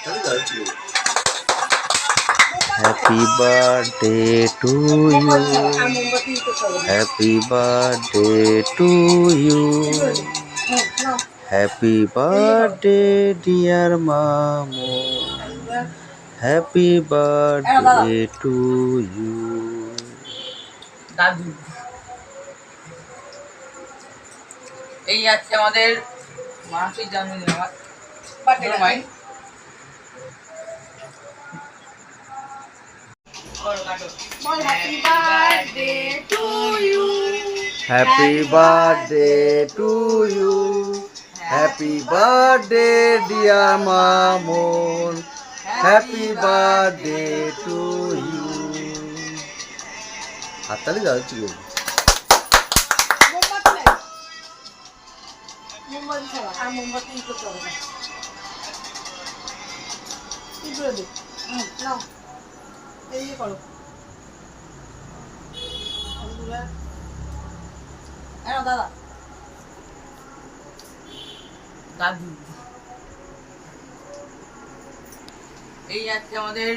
Happy birthday to you. Happy birthday to you. Happy birthday, dear Mamu. Happy birthday to you. দাদু এই আছে আমাদের মানসিক জন্মদিন আমার ভাই Happy birthday to you. Happy birthday, dear Mamun. Happy birthday to you. হাততালি দাও একটু করে। মোমবাতি করতে হবে না। কি করে দে? নাও। এই যে করো। দাদা দাদু এই আছে আমাদের